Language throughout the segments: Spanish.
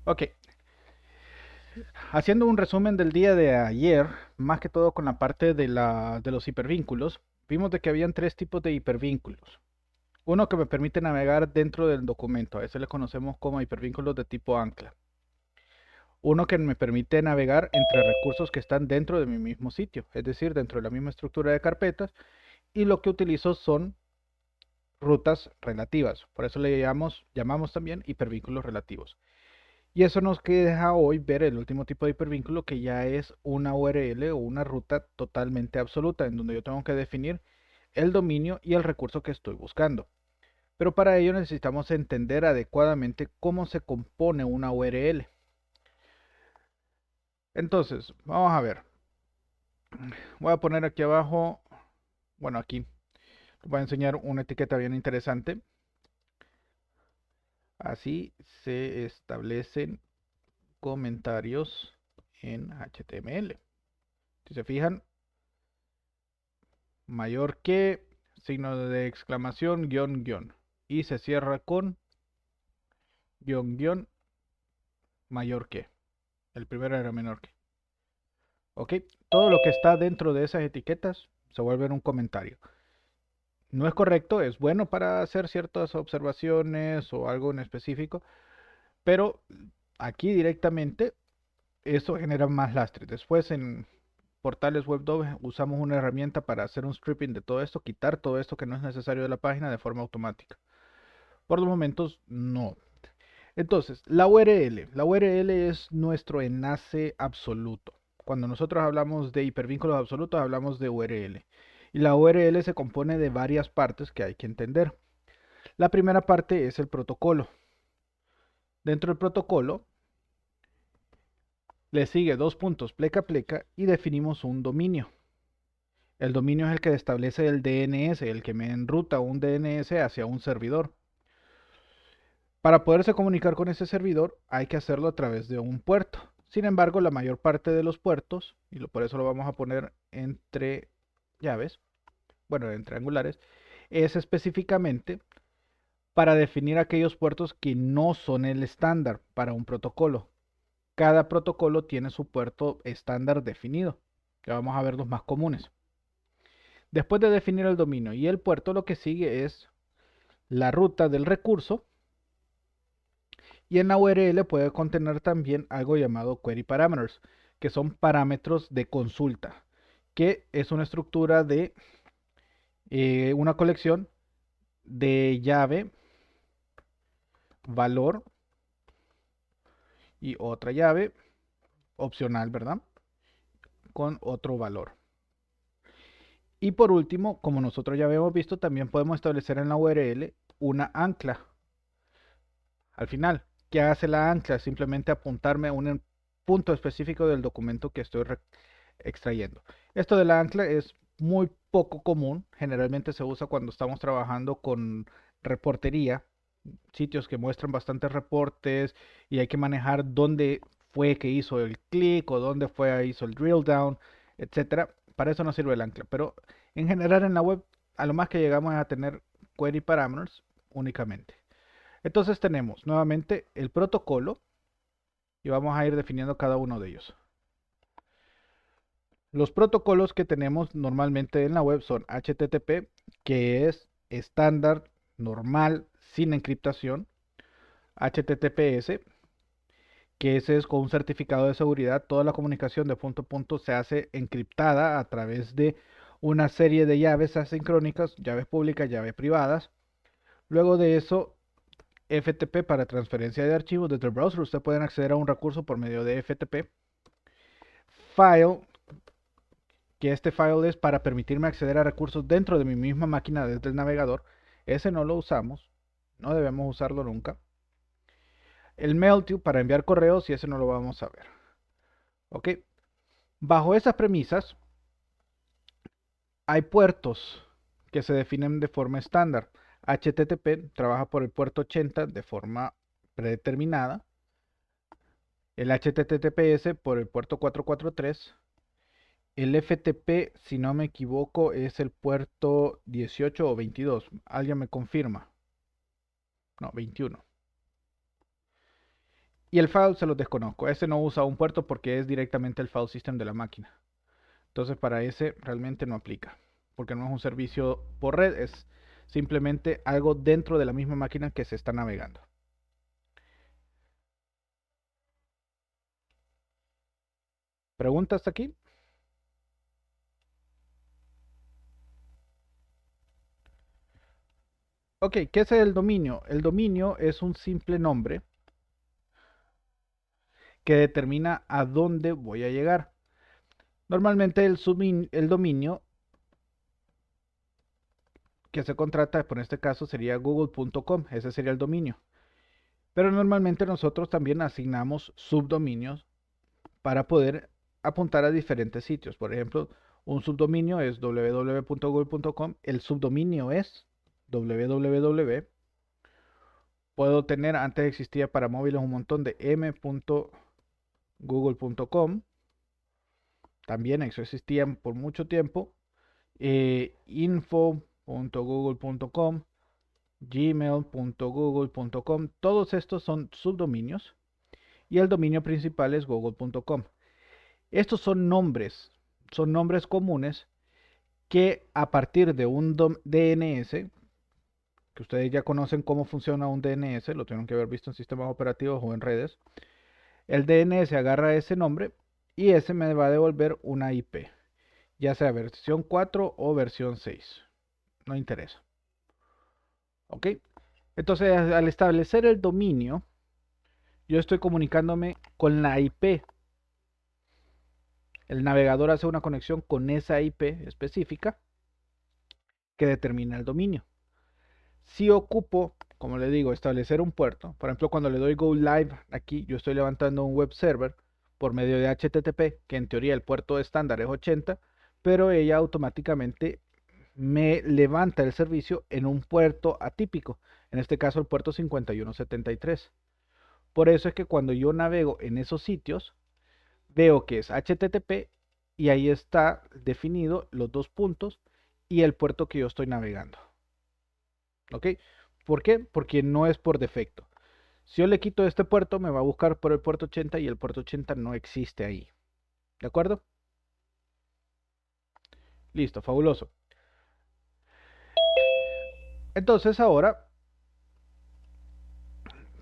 Ok, haciendo un resumen del día de ayer, más que todo con la parte de los hipervínculos, vimos de que habían tres tipos de hipervínculos. Uno que me permite navegar dentro del documento, a ese le conocemos como hipervínculos de tipo ancla. Uno que me permite navegar entre recursos que están dentro de mi mismo sitio, es decir, dentro de la misma estructura de carpetas, y lo que utilizo son rutas relativas. Por eso le llamamos también hipervínculos relativos. Y eso nos deja hoy ver el último tipo de hipervínculo, que ya es una URL o una ruta totalmente absoluta, en donde yo tengo que definir el dominio y el recurso que estoy buscando. Pero para ello necesitamos entender adecuadamente cómo se compone una URL. Entonces, vamos a ver. Voy a poner aquí abajo, bueno, aquí les voy a enseñar una etiqueta bien interesante. Así se establecen comentarios en HTML. Si se fijan, mayor que, signo de exclamación, guión, guión. Y se cierra con guión, guión, mayor que. El primero era menor que. Ok, todo lo que está dentro de esas etiquetas se vuelve en un comentario. No es correcto, es bueno para hacer ciertas observaciones o algo en específico, pero aquí directamente eso genera más lastre. Después en portales web 2 usamos una herramienta para hacer un stripping de todo esto, quitar todo esto que no es necesario de la página de forma automática. Por los momentos, no. Entonces, la URL. La URL es nuestro enlace absoluto. Cuando nosotros hablamos de hipervínculos absolutos, hablamos de URL. Y la URL se compone de varias partes que hay que entender. La primera parte es el protocolo. Dentro del protocolo le sigue dos puntos pleca pleca y definimos un dominio. El dominio es el que establece el DNS, el que me enruta un DNS hacia un servidor. Para poderse comunicar con ese servidor hay que hacerlo a través de un puerto. Sin embargo, la mayor parte de los puertos, y por eso lo vamos a poner entre llaves, bueno, en triangulares, es específicamente para definir aquellos puertos que no son el estándar para un protocolo. Cada protocolo tiene su puerto estándar definido. Ya vamos a ver los más comunes. Después de definir el dominio y el puerto, lo que sigue es la ruta del recurso. Y en la URL puede contener también algo llamado query parameters, que son parámetros de consulta, que es una estructura de una colección de llave, valor y otra llave opcional, ¿verdad? Con otro valor. Y por último, como nosotros ya habíamos visto, también podemos establecer en la URL una ancla al final. ¿Qué hace la ancla? Simplemente apuntarme a un punto específico del documento que estoy extrayendo. Esto de la ancla es muy poco común, generalmente se usa cuando estamos trabajando con reportería, sitios que muestran bastantes reportes y hay que manejar dónde fue que hizo el clic o dónde fue que hizo el drill down, etcétera. Para eso no sirve el ancla, pero en general en la web a lo más que llegamos es a tener query parameters únicamente. Entonces tenemos nuevamente el protocolo y vamos a ir definiendo cada uno de ellos. Los protocolos que tenemos normalmente en la web son HTTP, que es estándar, normal, sin encriptación. HTTPS, que ese es con un certificado de seguridad. Toda la comunicación de punto a punto se hace encriptada a través de una serie de llaves asincrónicas, llaves públicas, llaves privadas. Luego de eso, FTP para transferencia de archivos desde el browser. Usted puede acceder a un recurso por medio de FTP. File, que este file es para permitirme acceder a recursos dentro de mi misma máquina desde el navegador. Ese no lo usamos, no debemos usarlo nunca. El MailTo para enviar correos y ese no lo vamos a ver. Ok, bajo esas premisas hay puertos que se definen de forma estándar. HTTP trabaja por el puerto 80 de forma predeterminada. El HTTPS por el puerto 443. El FTP, si no me equivoco, es el puerto 18 o 22. Alguien me confirma. No, 21. Y el file se los desconozco. Ese no usa un puerto porque es directamente el file system de la máquina. Entonces para ese realmente no aplica. Porque no es un servicio por red, es simplemente algo dentro de la misma máquina que se está navegando. ¿Preguntas hasta aquí? Ok, ¿qué es el dominio? El dominio es un simple nombre que determina a dónde voy a llegar. Normalmente el dominio que se contrata, por este caso sería google.com, ese sería el dominio. Pero normalmente nosotros también asignamos subdominios para poder apuntar a diferentes sitios. Por ejemplo, un subdominio es www.google.com, el subdominio es www. Puedo tener, antes existía para móviles un montón de m.google.com, también eso existía por mucho tiempo, info.google.com, gmail.google.com, todos estos son subdominios y el dominio principal es google.com. Estos son nombres comunes que a partir de un DNS, que ustedes ya conocen cómo funciona un DNS, lo tienen que haber visto en sistemas operativos o en redes, el DNS agarra ese nombre y ese me va a devolver una IP, ya sea versión 4 o versión 6, no interesa. ¿Ok? Entonces, al establecer el dominio, yo estoy comunicándome con la IP. El navegador hace una conexión con esa IP específica que determina el dominio. Si ocupo, como le digo, establecer un puerto, por ejemplo, cuando le doy Go Live aquí, yo estoy levantando un web server por medio de HTTP, que en teoría el puerto estándar es 80, pero ella automáticamente me levanta el servicio en un puerto atípico, en este caso el puerto 5173. Por eso es que cuando yo navego en esos sitios, veo que es HTTP y ahí está definido los dos puntos y el puerto que yo estoy navegando. ¿Ok? ¿Por qué? Porque no es por defecto. Si yo le quito este puerto, me va a buscar por el puerto 80 y el puerto 80 no existe ahí. ¿De acuerdo? Listo, fabuloso. Entonces ahora,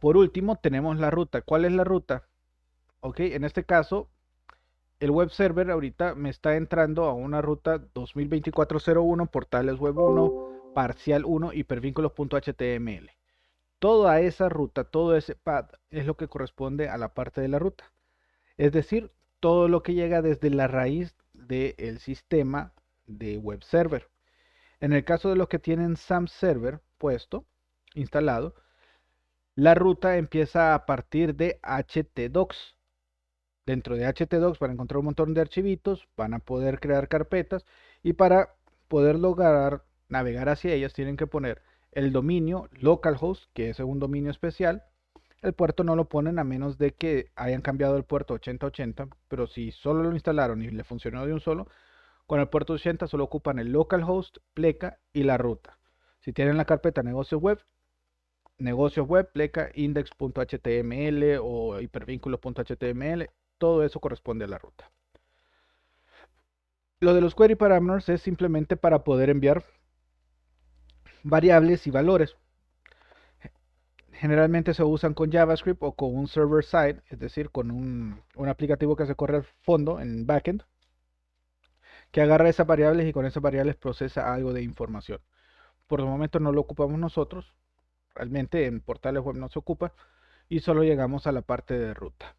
por último, tenemos la ruta. ¿Cuál es la ruta? Ok, en este caso, el web server ahorita me está entrando a una ruta 2024.01, portales web 1, parcial 1, hipervínculos.html. Toda esa ruta, todo ese path es lo que corresponde a la parte de la ruta. Es decir, todo lo que llega desde la raíz del sistema de web server. En el caso de los que tienen SAM server puesto, instalado, la ruta empieza a partir de htdocs. Dentro de htdocs van a encontrar un montón de archivitos, van a poder crear carpetas y para poder lograr navegar hacia ellas tienen que poner el dominio localhost, que es un dominio especial. El puerto no lo ponen a menos de que hayan cambiado el puerto 8080, pero si solo lo instalaron y le funcionó de un solo, con el puerto 80 solo ocupan el localhost, pleca y la ruta. Si tienen la carpeta negocios web, pleca, index.html o hipervínculos.html, todo eso corresponde a la ruta. Lo de los query parameters es simplemente para poder enviar variables y valores. Generalmente se usan con JavaScript o con un server side, es decir, con un aplicativo que se corre al fondo en backend, que agarra esas variables y con esas variables procesa algo de información. Por el momento no lo ocupamos nosotros, realmente en portales web no se ocupa y solo llegamos a la parte de ruta.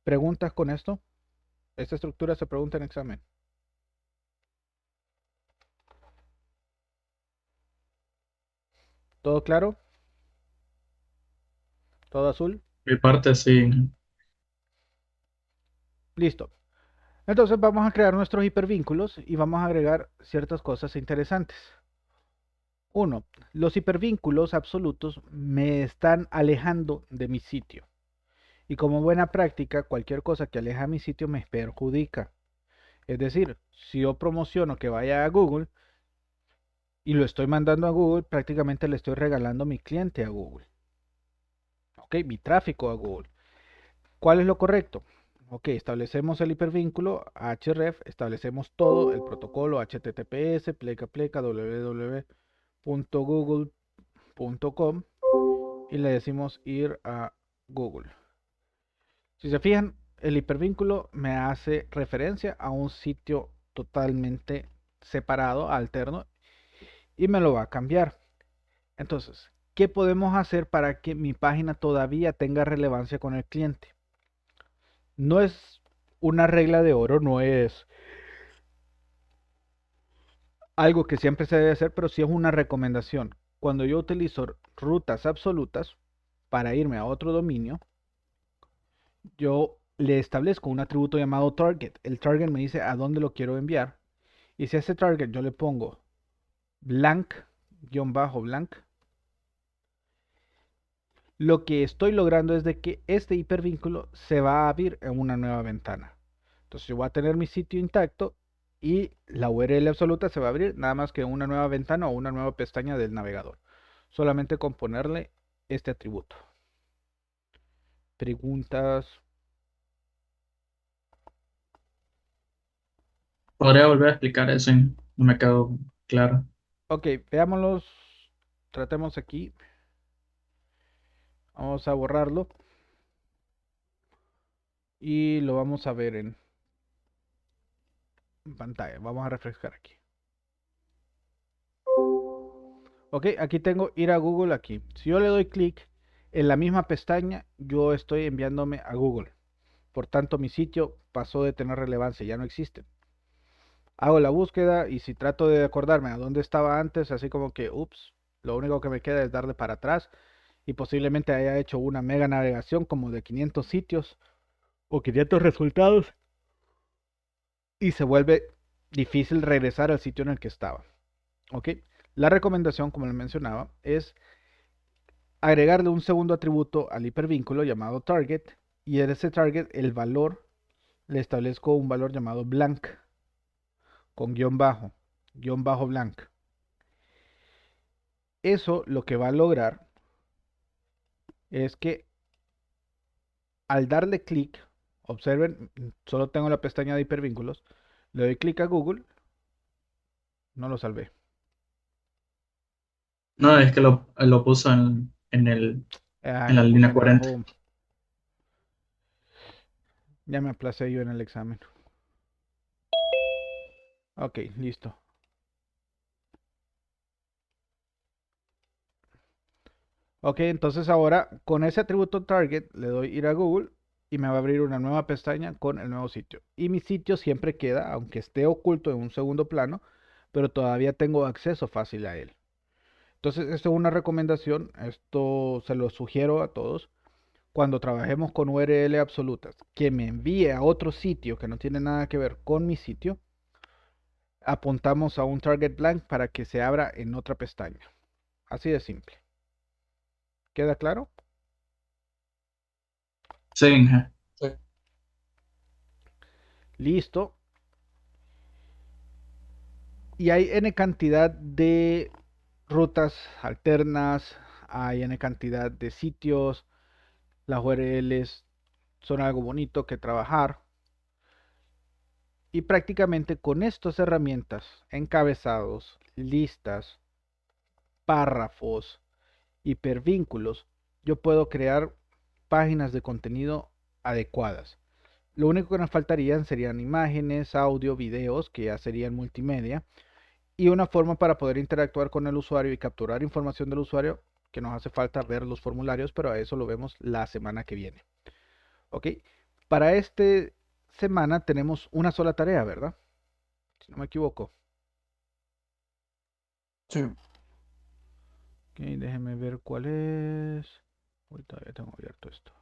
¿Preguntas con esto? Esta estructura se pregunta en examen. ¿Todo claro? ¿Todo azul? Mi parte sí. Listo. Entonces vamos a crear nuestros hipervínculos y vamos a agregar ciertas cosas interesantes. Uno, los hipervínculos absolutos me están alejando de mi sitio. Y como buena práctica, cualquier cosa que aleja mi sitio me perjudica. Es decir, si yo promociono que vaya a Google y lo estoy mandando a Google, prácticamente le estoy regalando mi cliente a Google. Ok, mi tráfico a Google. ¿Cuál es lo correcto? Ok, establecemos el hipervínculo href, establecemos todo, el protocolo https, pleca pleca, www.google.com y le decimos ir a Google. Si se fijan, el hipervínculo me hace referencia a un sitio totalmente separado, alterno, y me lo va a cambiar. Entonces, ¿qué podemos hacer para que mi página todavía tenga relevancia con el cliente? No es una regla de oro, no es algo que siempre se debe hacer, pero sí es una recomendación. Cuando yo utilizo rutas absolutas para irme a otro dominio, yo le establezco un atributo llamado target. El target me dice a dónde lo quiero enviar. Y si a ese target yo le pongo blank, guión bajo blank, lo que estoy logrando es de que este hipervínculo se va a abrir en una nueva ventana. Entonces yo voy a tener mi sitio intacto y la URL absoluta se va a abrir nada más que en una nueva ventana o una nueva pestaña del navegador. Solamente con ponerle este atributo. Preguntas. ¿Podría volver a explicar eso? No me quedó claro. Ok, veámoslos. Tratemos aquí. Vamos a borrarlo. Y lo vamos a ver en pantalla. Vamos a refrescar aquí. Ok, aquí tengo ir a Google aquí. Si yo le doy clic en la misma pestaña, yo estoy enviándome a Google. Por tanto, mi sitio pasó de tener relevancia, ya no existe. Hago la búsqueda y si trato de acordarme a dónde estaba antes, así como que, ups, lo único que me queda es darle para atrás y posiblemente haya hecho una mega navegación como de 500 sitios o 500 resultados y se vuelve difícil regresar al sitio en el que estaba. ¿Ok? La recomendación, como les mencionaba, es agregarle un segundo atributo al hipervínculo llamado target y en ese target el valor le establezco un valor llamado blank con guión bajo blank. Eso lo que va a lograr es que al darle clic, observen, solo tengo la pestaña de hipervínculos, le doy clic a Google, no lo salvé. No, es que lo puso Ah, en la lo puse línea en el 40. home. Ya me aplacé yo en el examen. Ok, listo. Ok, entonces ahora con ese atributo target le doy ir a Google y me va a abrir una nueva pestaña con el nuevo sitio. Y mi sitio siempre queda, aunque esté oculto en un segundo plano, pero todavía tengo acceso fácil a él. Entonces, esto es una recomendación, esto se lo sugiero a todos. Cuando trabajemos con URL absolutas, que me envíe a otro sitio que no tiene nada que ver con mi sitio, apuntamos a un target blank para que se abra en otra pestaña. Así de simple. ¿Queda claro? Sí, Inge. Listo. Y hay n cantidad de rutas alternas, hay n cantidad de sitios, las URLs son algo bonito que trabajar. Y prácticamente con estas herramientas, encabezados, listas, párrafos, hipervínculos, yo puedo crear páginas de contenido adecuadas. Lo único que nos faltarían serían imágenes, audio, videos, que ya serían multimedia, y una forma para poder interactuar con el usuario y capturar información del usuario, que nos hace falta ver los formularios, pero a eso lo vemos la semana que viene. ¿Ok? Para esta semana tenemos una sola tarea, ¿verdad? Si no me equivoco. Sí. Ok, déjenme ver cuál es. Uy, todavía tengo abierto esto.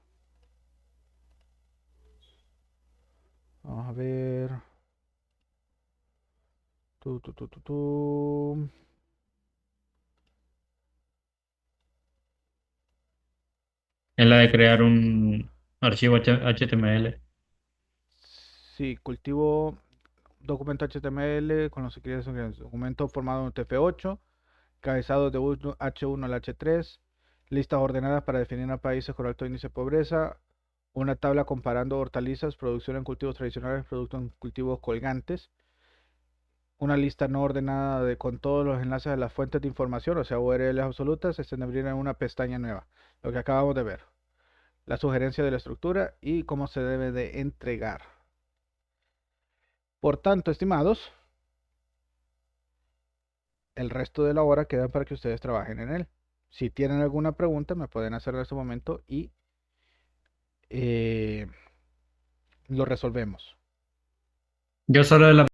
Vamos a ver. Tu. Es la de crear un archivo HTML. Sí, cultivo documento HTML con los que quieres documento formado en TF8, cabezado de H1 al H3, listas ordenadas para definir a países con alto índice de pobreza, una tabla comparando hortalizas, producción en cultivos tradicionales, producto en cultivos colgantes, una lista no ordenada con todos los enlaces a las fuentes de información, o sea, URLs absolutas, se abrirá en una pestaña nueva, lo que acabamos de ver, la sugerencia de la estructura y cómo se debe de entregar. Por tanto, estimados, el resto de la hora queda para que ustedes trabajen en él. Si tienen alguna pregunta, me pueden hacer en este momento y lo resolvemos. Yo solo de la